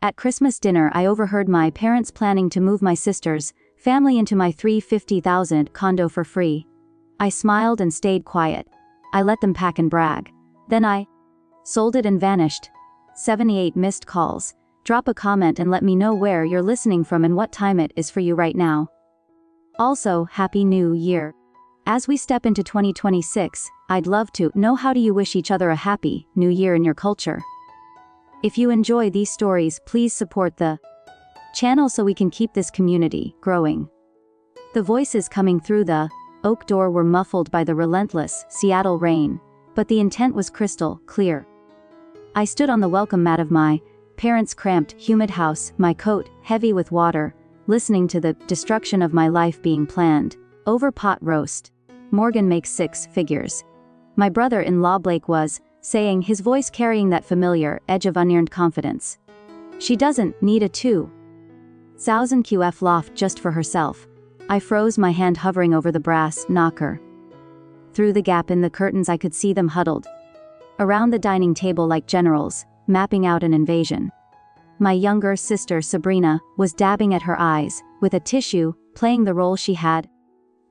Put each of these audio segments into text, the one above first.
At Christmas dinner, I overheard my parents planning to move my sister's family into my $350,000 condo for free. I smiled and stayed quiet. I let them pack and brag. Then I sold it and vanished. 78 missed calls. Drop a comment and let me know where you're listening from and what time it is for you right now. Also, Happy New Year. As we step into 2026, I'd love to know how do you wish each other a happy new year in your culture. If you enjoy these stories, please support the channel so we can keep this community growing. The voices coming through the oak door were muffled by the relentless Seattle rain, but the intent was crystal clear. I stood on the welcome mat of my parents' cramped, humid house, my coat heavy with water, listening to the destruction of my life being planned. Over pot roast. Morgan makes 6 figures. My brother-in-law Blake was saying, his voice carrying that familiar edge of unearned confidence. She doesn't need a 2,000 QF loft just for herself. I froze, my hand hovering over the brass knocker. Through the gap in the curtains I could see them huddled around the dining table like generals, mapping out an invasion. My younger sister Sabrina was dabbing at her eyes with a tissue, playing the role she had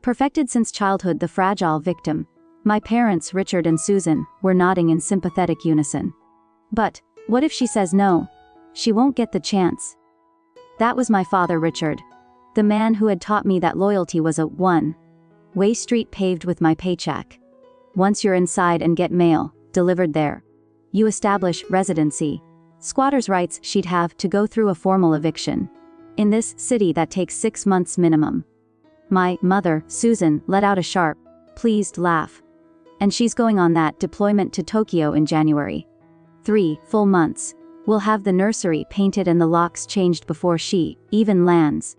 perfected since childhood, the fragile victim. My parents, Richard and Susan, were nodding in sympathetic unison. But what if she says no? She won't get the chance. That was my father, Richard, the man who had taught me that loyalty was a one-way street paved with my paycheck. Once you're inside and get mail delivered there, you establish residency. Squatters' rights. She'd have to go through a formal eviction. In this city that takes 6 months minimum. My mother, Susan, let out a sharp, pleased laugh. And she's going on that deployment to Tokyo in January. 3 full months. We'll have the nursery painted and the locks changed before she even lands.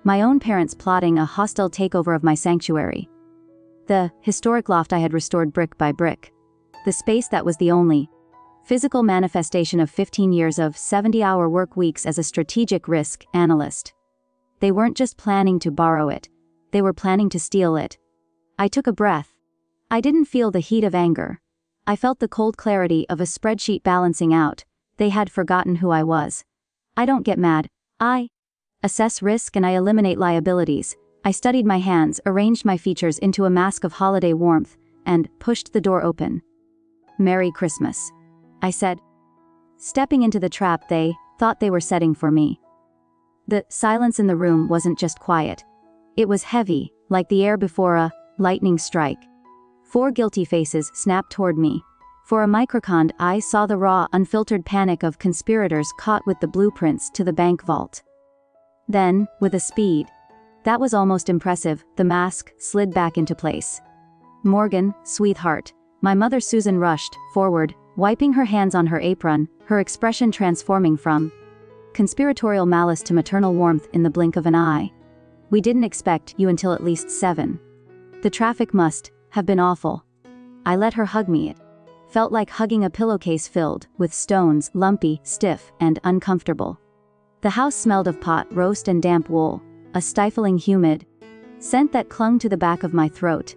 My own parents plotting a hostile takeover of my sanctuary. The historic loft I had restored brick by brick. The space that was the only physical manifestation of 15 years of 70-hour work weeks as a strategic risk analyst. They weren't just planning to borrow it. They were planning to steal it. I took a breath. I didn't feel the heat of anger. I felt the cold clarity of a spreadsheet balancing out. They had forgotten who I was. I don't get mad. I assess risk and I eliminate liabilities. I studied my hands, arranged my features into a mask of holiday warmth, and pushed the door open. Merry Christmas, I said, stepping into the trap they thought they were setting for me. The silence in the room wasn't just quiet. It was heavy, like the air before a lightning strike. 4 guilty faces snapped toward me. For a microsecond I saw the raw, unfiltered panic of conspirators caught with the blueprints to the bank vault. Then, with a speed that was almost impressive, the mask slid back into place. Morgan, sweetheart. My mother Susan rushed forward, wiping her hands on her apron, her expression transforming from conspiratorial malice to maternal warmth in the blink of an eye. We didn't expect you until at least 7. The traffic must have been awful. I let her hug me. It felt like hugging a pillowcase filled with stones, lumpy, stiff, and uncomfortable. The house smelled of pot roast and damp wool, a stifling humid scent that clung to the back of my throat.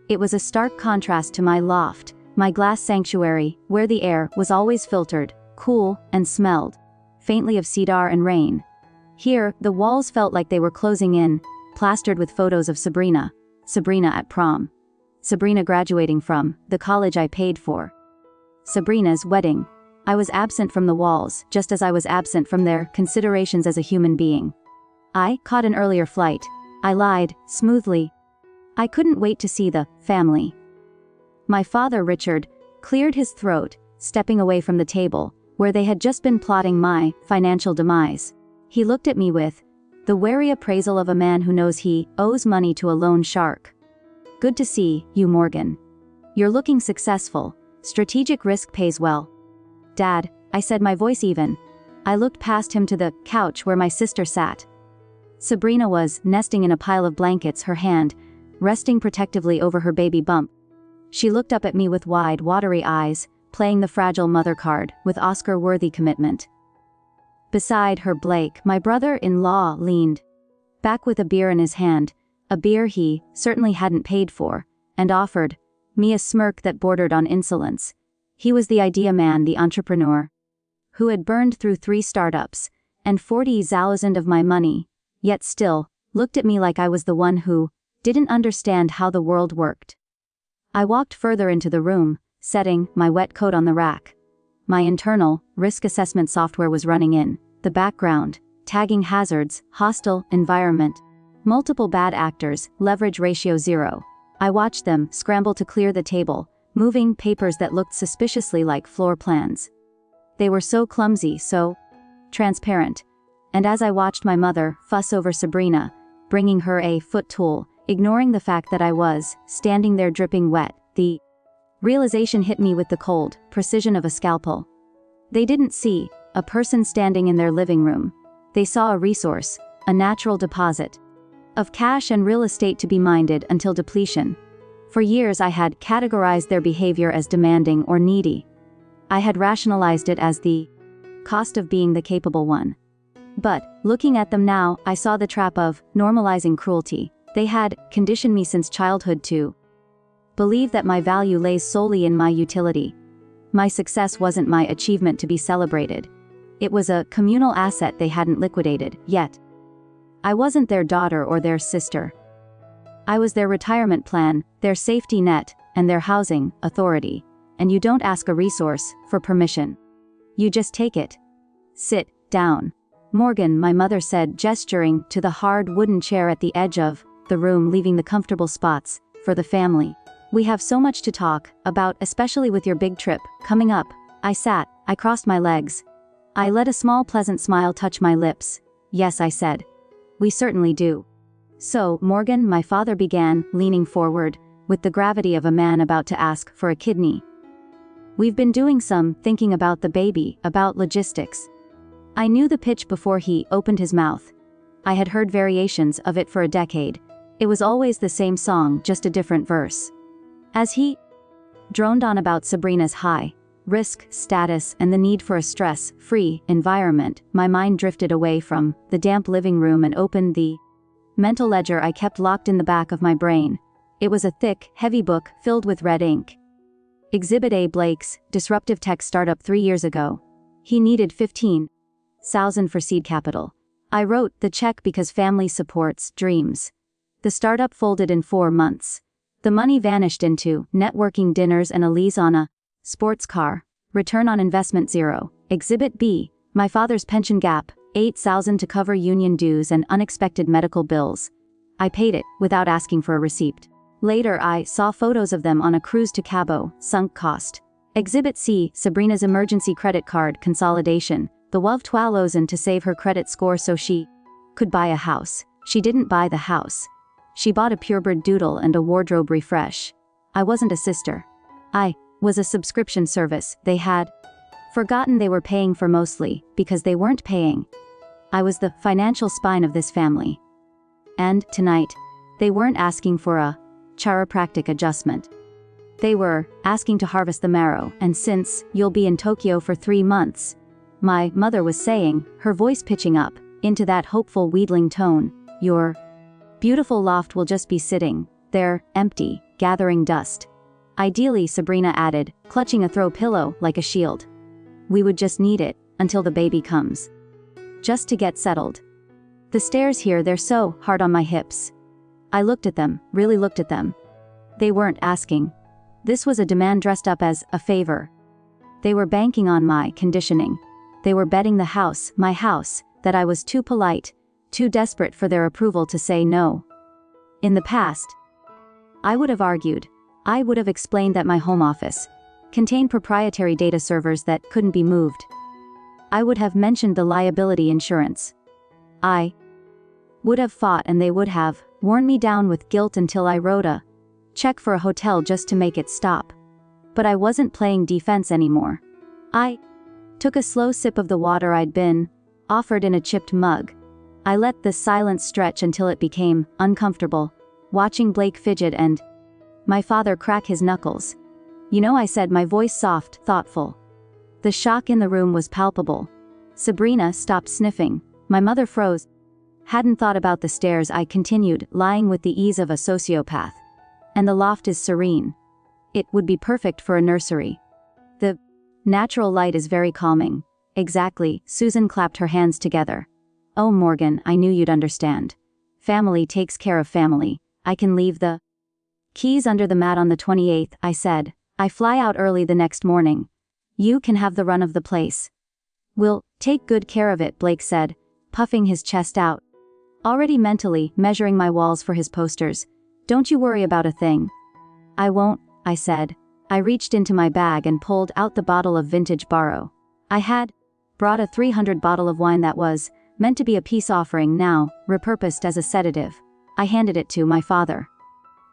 It was a stark contrast to my loft, my glass sanctuary, where the air was always filtered, cool, and smelled faintly of cedar and rain. Here, the walls felt like they were closing in, plastered with photos of Sabrina at prom. Sabrina graduating from the college I paid for. Sabrina's wedding. I was absent from the walls, just as I was absent from their considerations as a human being. I caught an earlier flight. I lied, smoothly. I couldn't wait to see the family. My father, Richard, cleared his throat, stepping away from the table, where they had just been plotting my financial demise. He looked at me with the wary appraisal of a man who knows he owes money to a loan shark. Good to see you, Morgan. You're looking successful. Strategic risk pays well. Dad, I said, my voice even. I looked past him to the couch where my sister sat. Sabrina was nesting in a pile of blankets, her hand resting protectively over her baby bump. She looked up at me with wide, watery eyes, playing the fragile mother card with Oscar-worthy commitment. Beside her, Blake, my brother-in-law, leaned back with a beer in his hand, a beer he certainly hadn't paid for, and offered me a smirk that bordered on insolence. He was the idea man, the entrepreneur, who had burned through 3 startups, and 40,000 of my money, yet still, looked at me like I was the one who didn't understand how the world worked. I walked further into the room, setting my wet coat on the rack. My internal risk assessment software was running in the background, tagging hazards, hostile environment, multiple bad actors, leverage ratio 0. I watched them scramble to clear the table, moving papers that looked suspiciously like floor plans. They were so clumsy, so transparent. And as I watched my mother fuss over Sabrina, bringing her a foot tool, ignoring the fact that I was standing there dripping wet, the realization hit me with the cold precision of a scalpel. They didn't see a person standing in their living room. They saw a resource, a natural deposit of cash and real estate to be minded until depletion. For years I had categorized their behavior as demanding or needy. I had rationalized it as the cost of being the capable one. But, looking at them now, I saw the trap of normalizing cruelty. They had conditioned me since childhood to believe that my value lays solely in my utility. My success wasn't my achievement to be celebrated. It was a communal asset they hadn't liquidated yet. I wasn't their daughter or their sister. I was their retirement plan, their safety net, and their housing authority. And you don't ask a resource for permission. You just take it. Sit down. Morgan, my mother said, gesturing to the hard wooden chair at the edge of the room, leaving the comfortable spots for the family. We have so much to talk about, especially with your big trip coming up. I sat, I crossed my legs. I let a small pleasant smile touch my lips. Yes, I said. We certainly do. So, Morgan, my father began, leaning forward, with the gravity of a man about to ask for a kidney. We've been doing some thinking about the baby, about logistics. I knew the pitch before he opened his mouth. I had heard variations of it for a decade. It was always the same song, just a different verse. As he droned on about Sabrina's high risk status and the need for a stress-free environment, my mind drifted away from the damp living room and opened the mental ledger I kept locked in the back of my brain. It was a thick, heavy book filled with red ink. Exhibit A: Blake's disruptive tech startup 3 years ago. He needed 15,000 for seed capital. I wrote the check because family supports dreams. The startup folded in 4 months. The money vanished into networking dinners and a lease on a sports car. Return on investment 0. Exhibit B: my father's pension gap, 8,000 to cover union dues and unexpected medical bills. I paid it without asking for a receipt. Later I saw photos of them on a cruise to Cabo, sunk cost. Exhibit C: Sabrina's emergency credit card consolidation, the 12,000 to save her credit score so she could buy a house. She didn't buy the house. She bought a purebred doodle and a wardrobe refresh. I wasn't a sister. I was a subscription service they had forgotten they were paying for, mostly because they weren't paying. I was the financial spine of this family. And, tonight, they weren't asking for a chiropractic adjustment. They were asking to harvest the marrow, and since you'll be in Tokyo for 3 months, my mother was saying, her voice pitching up into that hopeful wheedling tone, your beautiful loft will just be sitting there, empty, gathering dust. Ideally, Sabrina added, clutching a throw pillow like a shield. We would just need it until the baby comes. Just to get settled. The stairs here, they're so hard on my hips. I looked at them, really looked at them. They weren't asking. This was a demand dressed up as a favor. They were banking on my conditioning. They were betting the house, my house, that I was too polite, too desperate for their approval to say no. In the past, I would have argued. I would have explained that my home office contained proprietary data servers that couldn't be moved. I would have mentioned the liability insurance. I would have fought, and they would have worn me down with guilt until I wrote a check for a hotel just to make it stop. But I wasn't playing defense anymore. I took a slow sip of the water I'd been offered in a chipped mug. I let the silence stretch until it became uncomfortable, watching Blake fidget and my father crack his knuckles. You know, I said, my voice soft, thoughtful. The shock in the room was palpable. Sabrina stopped sniffing. My mother froze. Hadn't thought about the stairs, I continued, lying with the ease of a sociopath. And the loft is serene. It would be perfect for a nursery. The natural light is very calming. Exactly, Susan clapped her hands together. Oh Morgan, I knew you'd understand. Family takes care of family. I can leave the keys under the mat on the 28th, I said. I fly out early the next morning. You can have the run of the place. We'll take good care of it, Blake said, puffing his chest out. Already mentally measuring my walls for his posters. Don't you worry about a thing. I won't, I said. I reached into my bag and pulled out the bottle of vintage Barrow. I had brought a 300 bottle of wine that was meant to be a peace offering, now repurposed as a sedative. I handed it to my father.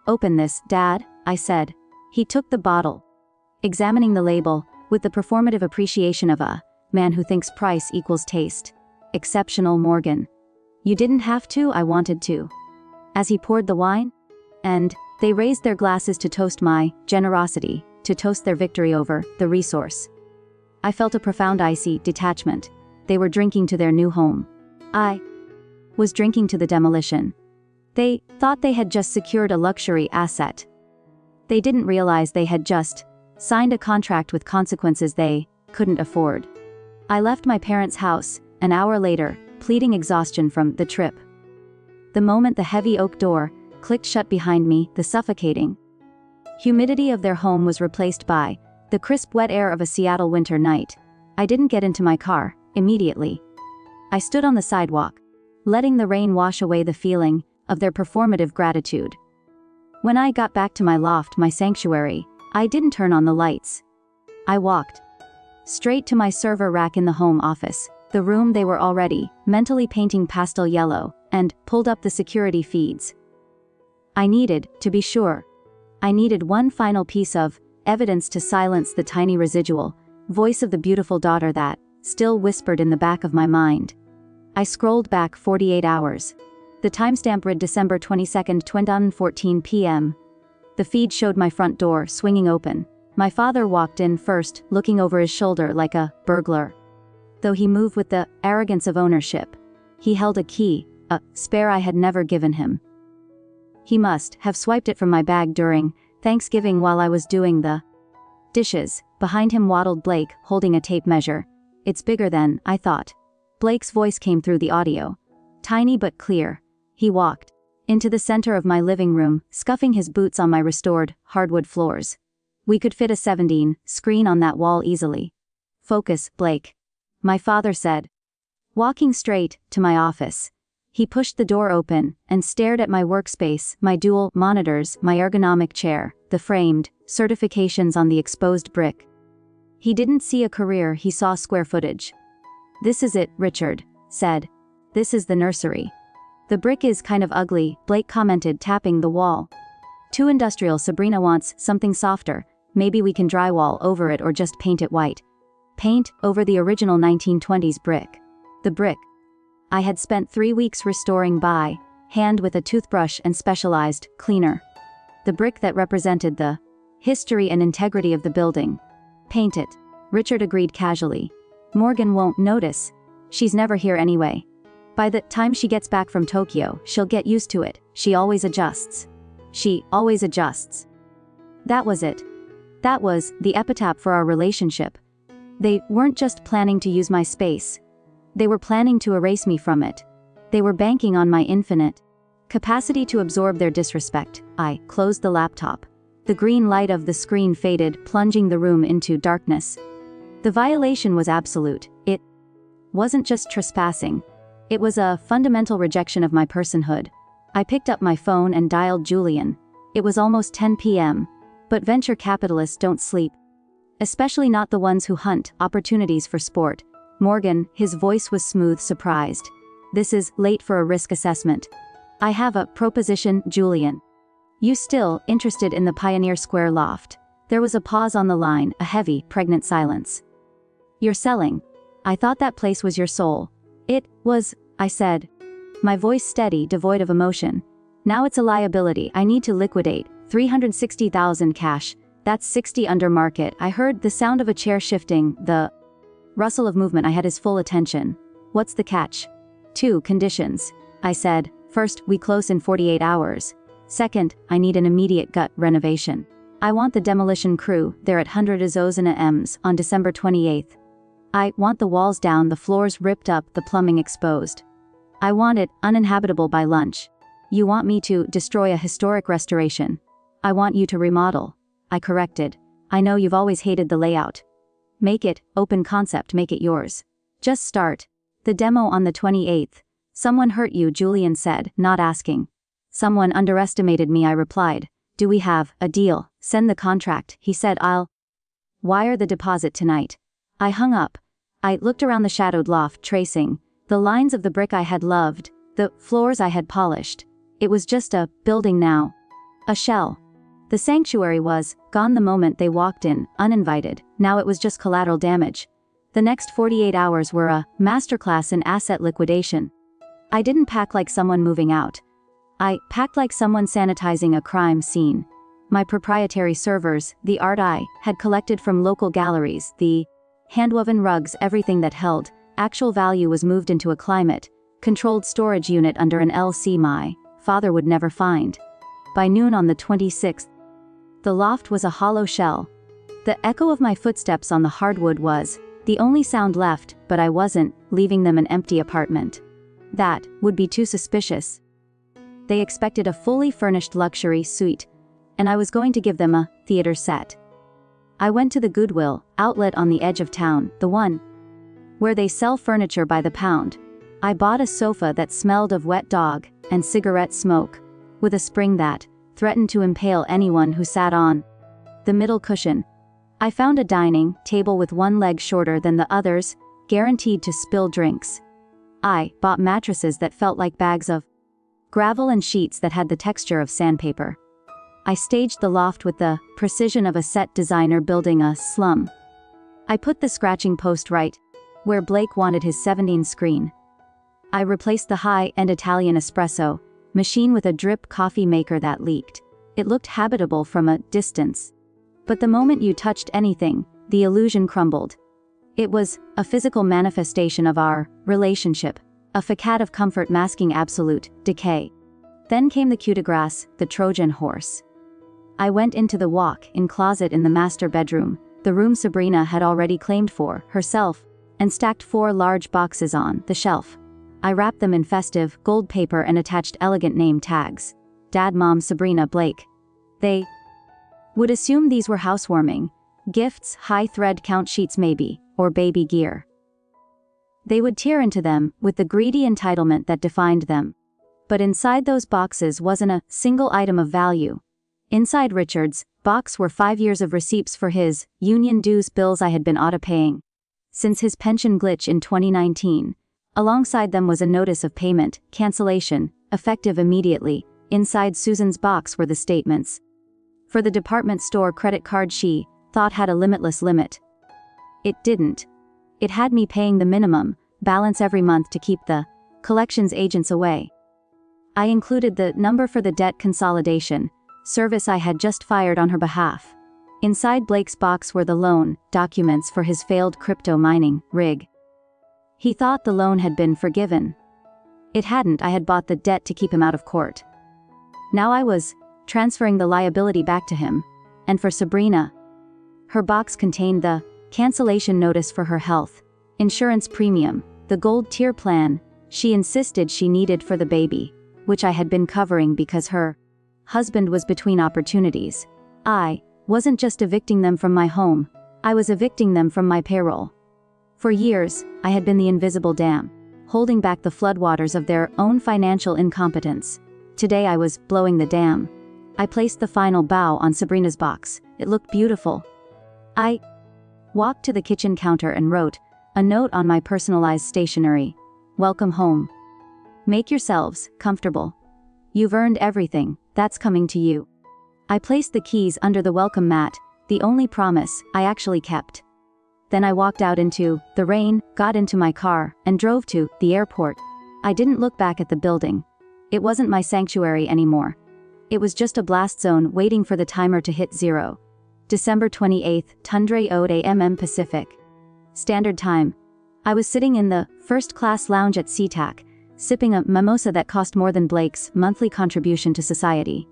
Open this, Dad, I said. He took the bottle, examining the label with the performative appreciation of a man who thinks price equals taste. Exceptional, Morgan. You didn't have to, I wanted to. As he poured the wine, and they raised their glasses to toast my generosity, to toast their victory over the resource. I felt a profound icy detachment. They were drinking to their new home. I was drinking to the demolition. They thought they had just secured a luxury asset. They didn't realize they had just signed a contract with consequences they couldn't afford. I left my parents' house, an hour later, pleading exhaustion from the trip. The moment the heavy oak door clicked shut behind me, the suffocating humidity of their home was replaced by the crisp wet air of a Seattle winter night. I didn't get into my car immediately. I stood on the sidewalk, letting the rain wash away the feeling of their performative gratitude. When I got back to my loft, my sanctuary, I didn't turn on the lights. I walked straight to my server rack in the home office, the room they were already mentally painting pastel yellow, and pulled up the security feeds. I needed, to be sure, I needed one final piece of evidence to silence the tiny residual voice of the beautiful daughter that still whispered in the back of my mind. I scrolled back 48 hours. The timestamp read December 22, 2014 p.m. The feed showed my front door swinging open. My father walked in first, looking over his shoulder like a burglar. Though he moved with the arrogance of ownership, he held a key, a spare I had never given him. He must have swiped it from my bag during Thanksgiving while I was doing the dishes. Behind him waddled Blake, holding a tape measure. It's bigger than I thought. Blake's voice came through the audio. Tiny but clear. He walked into the center of my living room, scuffing his boots on my restored hardwood floors. We could fit a 17 screen on that wall easily. Focus, Blake, my father said. Walking straight to my office. He pushed the door open and stared at my workspace, my dual monitors, my ergonomic chair, the framed certifications on the exposed brick. He didn't see a career, he saw square footage. This is it, Richard said. This is the nursery. The brick is kind of ugly, Blake commented, tapping the wall. Too industrial. Sabrina wants something softer. Maybe we can drywall over it or just paint it white. Paint over the original 1920s brick. The brick I had spent 3 weeks restoring by hand with a toothbrush and specialized cleaner. The brick that represented the history and integrity of the building. Paint it, Richard agreed casually. Morgan won't notice. She's never here anyway. By the time she gets back from Tokyo, she'll get used to it. She always adjusts. She always adjusts. That was it. That was the epitaph for our relationship. They weren't just planning to use my space. They were planning to erase me from it. They were banking on my infinite capacity to absorb their disrespect. I closed the laptop. The green light of the screen faded, plunging the room into darkness. The violation was absolute. It wasn't just trespassing. It was a fundamental rejection of my personhood. I picked up my phone and dialed Julian. It was almost 10 p.m. But venture capitalists don't sleep. Especially not the ones who hunt opportunities for sport. Morgan, his voice was smooth, surprised. This is late for a risk assessment. I have a proposition, Julian. You still interested in the Pioneer Square loft? There was a pause on the line, a heavy, pregnant silence. You're selling. I thought that place was your soul. It was, I said. My voice steady, devoid of emotion. Now it's a liability I need to liquidate. 360,000 cash. That's 60 under market. I heard the sound of a chair shifting, the rustle of movement. I had his full attention. What's the catch? 2 conditions. I said. First, we close in 48 hours. Second, I need an immediate gut renovation. I want the demolition crew there at 100 Azozina M's on December 28th. I want the walls down, the floors ripped up, the plumbing exposed. I want it uninhabitable by lunch. You want me to destroy a historic restoration. I want you to remodel. I corrected. I know you've always hated the layout. Make it, open concept, make it yours. Just start. The demo on the 28th. Someone hurt you, Julian said, not asking. Someone underestimated me, I replied. Do we have a deal? Send the contract, he said. I'll wire the deposit tonight. I hung up. I looked around the shadowed loft, tracing the lines of the brick I had loved, the floors I had polished. It was just a building now. A shell. The sanctuary was gone the moment they walked in, uninvited. Now it was just collateral damage. The next 48 hours were a masterclass in asset liquidation. I didn't pack like someone moving out. I packed like someone sanitizing a crime scene. My proprietary servers, the art I had collected from local galleries, the handwoven rugs, everything that held actual value was moved into a climate-controlled storage unit under an LC my father would never find. By noon on the 26th, the loft was a hollow shell. The echo of my footsteps on the hardwood was the only sound left, but I wasn't leaving them an empty apartment. That would be too suspicious. They expected a fully furnished luxury suite, and I was going to give them a theater set. I went to the Goodwill outlet on the edge of town, the one where they sell furniture by the pound. I bought a sofa that smelled of wet dog and cigarette smoke, with a spring that threatened to impale anyone who sat on the middle cushion. I found a dining table with one leg shorter than the others, guaranteed to spill drinks. I bought mattresses that felt like bags of gravel and sheets that had the texture of sandpaper. I staged the loft with the precision of a set designer building a slum. I put the scratching post right where Blake wanted his 17 screen. I replaced the high-end Italian espresso machine with a drip coffee maker that leaked. It looked habitable from a distance. But the moment you touched anything, the illusion crumbled. It was a physical manifestation of our relationship, a facade of comfort masking absolute decay. Then came the coup de grace, the Trojan horse. I went into the walk-in closet in the master bedroom, the room Sabrina had already claimed for herself, and stacked 4 large boxes on the shelf. I wrapped them in festive gold paper and attached elegant name tags. Dad, Mom, Sabrina, Blake. They would assume these were housewarming gifts, high thread count sheets maybe, or baby gear. They would tear into them with the greedy entitlement that defined them. But inside those boxes wasn't a single item of value. Inside Richard's box were 5 years of receipts for his union dues bills I had been auto-paying since his pension glitch in 2019. Alongside them was a notice of payment cancellation, effective immediately. Inside Susan's box were the statements for the department store credit card she thought had a limitless limit. It didn't. It had me paying the minimum balance every month to keep the collections agents away. I included the number for the debt consolidation service I had just fired on her behalf. Inside Blake's box were the loan documents for his failed crypto mining rig. He thought the loan had been forgiven. It hadn't. I had bought the debt to keep him out of court. Now I was transferring the liability back to him. And for Sabrina, her box contained the cancellation notice for her health insurance premium, the gold tier plan she insisted she needed for the baby, which I had been covering because her husband was between opportunities. I wasn't just evicting them from my home, I was evicting them from my payroll. For years, I had been the invisible dam, holding back the floodwaters of their own financial incompetence. Today I was blowing the dam. I placed the final bow on Sabrina's box. It looked beautiful. I walked to the kitchen counter and wrote a note on my personalized stationery. Welcome home. Make yourselves comfortable. You've earned everything that's coming to you. I placed the keys under the welcome mat, the only promise I actually kept. Then I walked out into the rain, got into my car, and drove to the airport. I didn't look back at the building. It wasn't my sanctuary anymore. It was just a blast zone waiting for the timer to hit 0. December 28th, Tundra Ode AM Pacific Standard Time. I was sitting in the first-class lounge at SeaTac, sipping a mimosa that cost more than Blake's monthly contribution to society.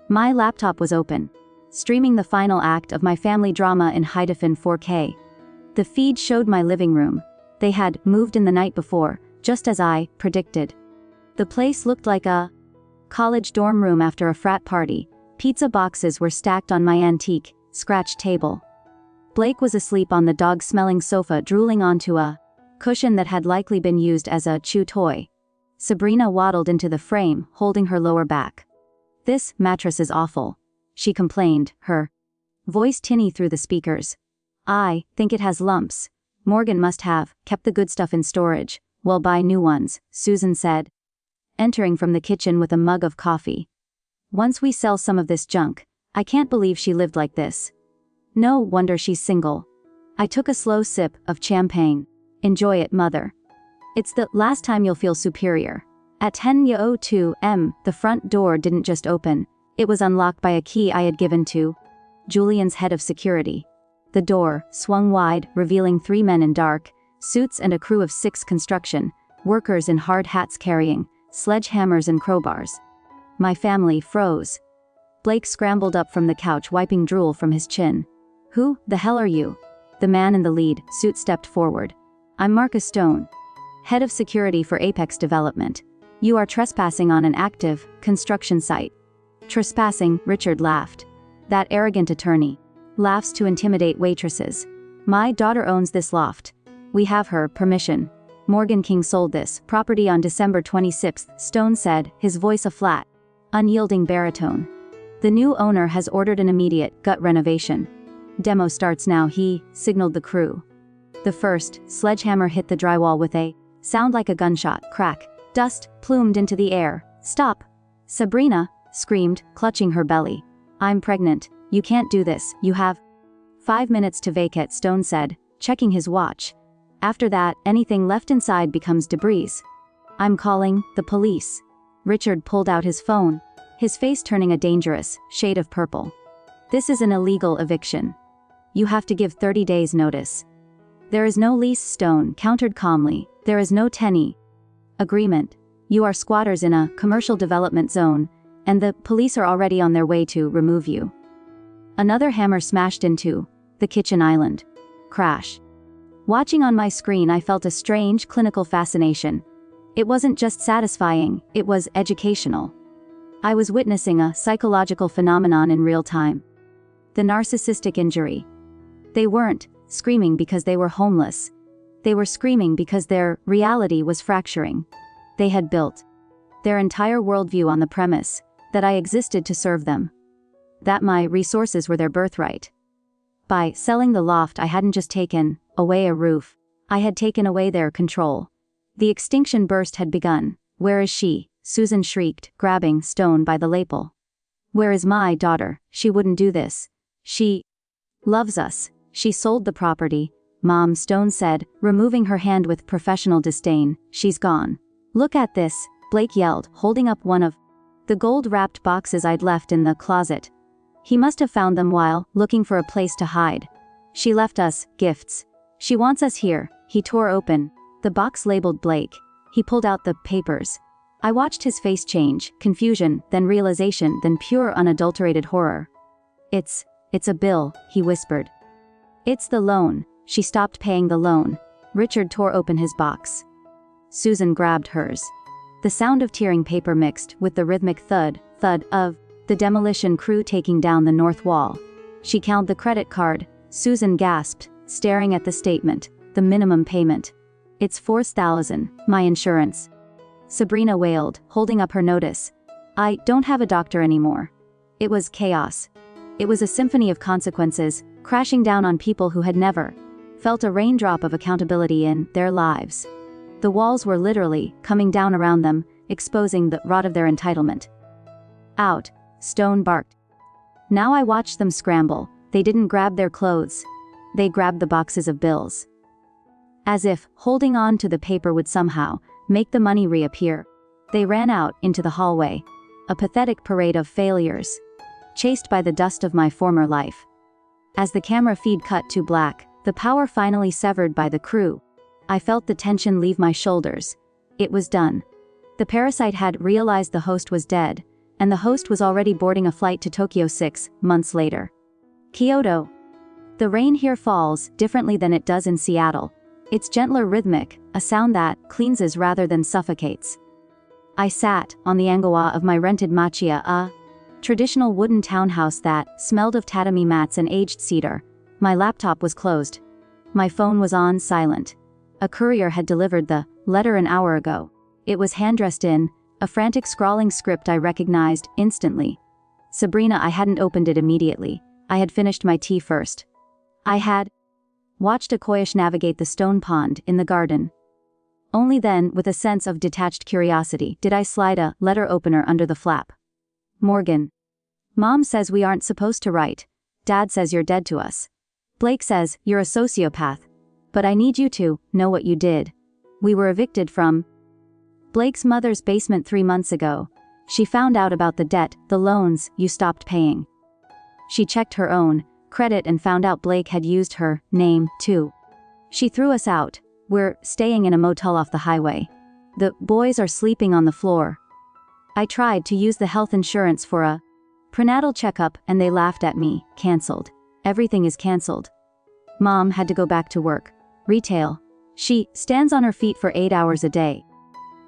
My laptop was open, streaming the final act of my family drama in high-defin 4K. The feed showed my living room. They had moved in the night before, just as I predicted. The place looked like a college dorm room after a frat party. Pizza boxes were stacked on my antique, scratched table. Blake was asleep on the dog-smelling sofa, drooling onto a cushion that had likely been used as a chew toy. Sabrina waddled into the frame, holding her lower back. "This mattress is awful," she complained, her voice tinny through the speakers. "I think it has lumps. Morgan must have kept the good stuff in storage. We'll buy new ones," Susan said, entering from the kitchen with a mug of coffee. "Once we sell some of this junk, I can't believe she lived like this. No wonder she's single." I took a slow sip of champagne. "Enjoy it, mother. It's the last time you'll feel superior." At 10:02 m, the front door didn't just open, it was unlocked by a key I had given to Julian's head of security. The door swung wide, revealing 3 men in dark suits and a crew of 6 construction workers in hard hats carrying sledgehammers and crowbars. My family froze. Blake scrambled up from the couch, wiping drool from his chin. "Who the hell are you?" The man in the lead suit stepped forward. "I'm Marcus Stone, head of security for Apex Development. You are trespassing on an active construction site." "Trespassing?" Richard laughed. "That arrogant attorney laughs to intimidate waitresses. My daughter owns this loft. We have her permission. Morgan King sold this property on December 26, Stone said, his voice a flat, unyielding baritone. The new owner has ordered an immediate gut renovation. Demo starts now, he signaled the crew. The first sledgehammer hit the drywall with a sound like a gunshot, crack. Dust plumed into the air. "Stop!" Sabrina screamed, clutching her belly. "I'm pregnant. You can't do this. You have 5 minutes to vacate," Stone said, checking his watch. "After that, anything left inside becomes debris." "I'm calling the police." Richard pulled out his phone, his face turning a dangerous shade of purple. "This is an illegal eviction. You have to give 30 days notice." "There is no lease," Stone countered calmly. "There is no tenny agreement. You are squatters in a commercial development zone, and the police are already on their way to remove you." Another hammer smashed into the kitchen island. Crash. Watching on my screen, I felt a strange clinical fascination. It wasn't just satisfying, it was educational. I was witnessing a psychological phenomenon in real time. The narcissistic injury. They weren't screaming because they were homeless. They were screaming because their reality was fracturing. They had built their entire worldview on the premise that I existed to serve them, that my resources were their birthright. By selling the loft, I hadn't just taken away a roof, I had taken away their control. The extinction burst had begun. "Where is she?" Susan shrieked, grabbing Stone by the lapel. "Where is my daughter? She wouldn't do this. She loves us. She sold the property." "Mom," Stone said, removing her hand with professional disdain. "She's gone." "Look at this," Blake yelled, holding up one of the gold-wrapped boxes I'd left in the closet. He must have found them while looking for a place to hide. "She left us gifts. She wants us here." He tore open the box labeled Blake. He pulled out the papers. I watched his face change, confusion, then realization, then pure unadulterated horror. It's a bill," he whispered. "It's the loan." She stopped paying the loan. Richard tore open his box. Susan grabbed hers. The sound of tearing paper mixed with the rhythmic thud of the demolition crew taking down the north wall. She counted the credit card. Susan gasped, staring at the statement. "The minimum payment. It's $4,000, my insurance." Sabrina wailed, holding up her notice. "I don't have a doctor anymore." It was chaos. It was a symphony of consequences, crashing down on people who had never felt a raindrop of accountability in their lives. The walls were literally coming down around them, exposing the rot of their entitlement. "Out," Stone barked. Now I watched them scramble. They didn't grab their clothes. They grabbed the boxes of bills. As if holding on to the paper would somehow make the money reappear. They ran out into the hallway. A pathetic parade of failures, chased by the dust of my former life. As the camera feed cut to black, the power finally severed by the crew, I felt the tension leave my shoulders. It was done. The parasite had realized the host was dead, and the host was already boarding a flight to Tokyo 6 months later. Kyoto. The rain here falls differently than it does in Seattle. It's gentler, rhythmic, a sound that cleanses rather than suffocates. I sat on the angwa of my rented machiya, a traditional wooden townhouse that smelled of tatami mats and aged cedar. My laptop was closed. My phone was on silent. A courier had delivered the letter an hour ago. It was hand-dressed in a frantic scrawling script I recognized instantly. Sabrina, I hadn't opened it immediately. I had finished my tea first. I had watched a koyish navigate the stone pond in the garden. Only then, with a sense of detached curiosity, did I slide a letter opener under the flap. Morgan. Mom says we aren't supposed to write. Dad says you're dead to us. Blake says you're a sociopath. But I need you to know what you did. We were evicted from Blake's mother's basement 3 months ago. She found out about the debt, the loans you stopped paying. She checked her own credit and found out Blake had used her name, too. She threw us out. We're staying in a motel off the highway. The boys are sleeping on the floor. I tried to use the health insurance for a prenatal checkup and they laughed at me. Cancelled. Everything is cancelled. Mom had to go back to work. Retail. She stands on her feet for 8 hours a day.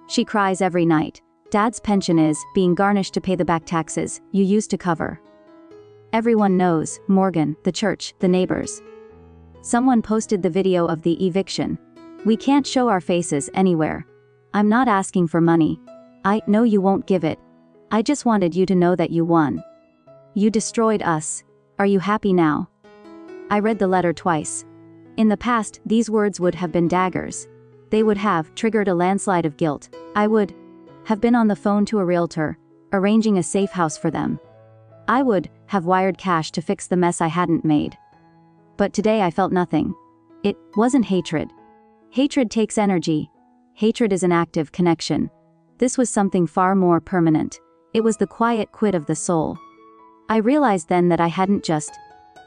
She cries every night. Dad's pension is being garnished to pay the back taxes you used to cover. Everyone knows, Morgan, the church, the neighbors. Someone posted the video of the eviction. We can't show our faces anywhere. I'm not asking for money. I know you won't give it. I just wanted you to know that you won. You destroyed us. Are you happy now? I read the letter twice. In the past, these words would have been daggers. They would have triggered a landslide of guilt. I would have been on the phone to a realtor, arranging a safe house for them. I would have wired cash to fix the mess I hadn't made. But today I felt nothing. It wasn't hatred. Hatred takes energy. Hatred is an active connection. This was something far more permanent. It was the quiet quit of the soul. I realized then that I hadn't just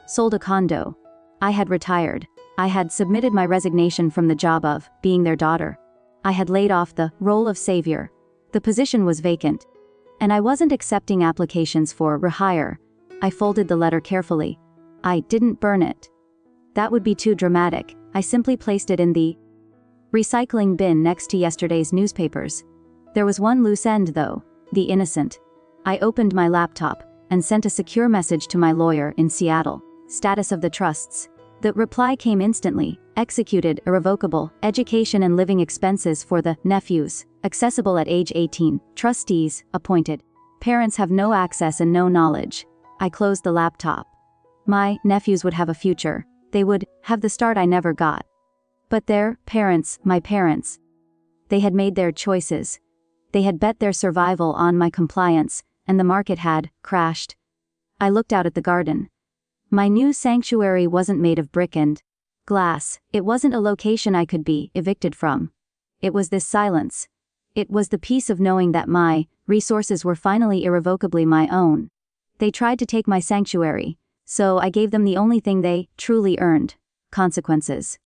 sold a condo. I had retired. I had submitted my resignation from the job of being their daughter. I had laid off the role of savior. The position was vacant. And I wasn't accepting applications for rehire. I folded the letter carefully. I didn't burn it. That would be too dramatic. I simply placed it in the recycling bin next to yesterday's newspapers. There was one loose end though, the innocent. I opened my laptop and sent a secure message to my lawyer in Seattle. Status of the trusts. The reply came instantly. Executed, irrevocable, education and living expenses for the nephews. Accessible at age 18. Trustees, appointed. Parents have no access and no knowledge. I closed the laptop. My nephews would have a future. They would have the start I never got. But their parents, my parents, they had made their choices. They had bet their survival on my compliance, and the market had crashed. I looked out at the garden. My new sanctuary wasn't made of brick and glass. It wasn't a location I could be evicted from. It was this silence. It was the peace of knowing that my resources were finally irrevocably my own. They tried to take my sanctuary, so I gave them the only thing they truly earned: consequences.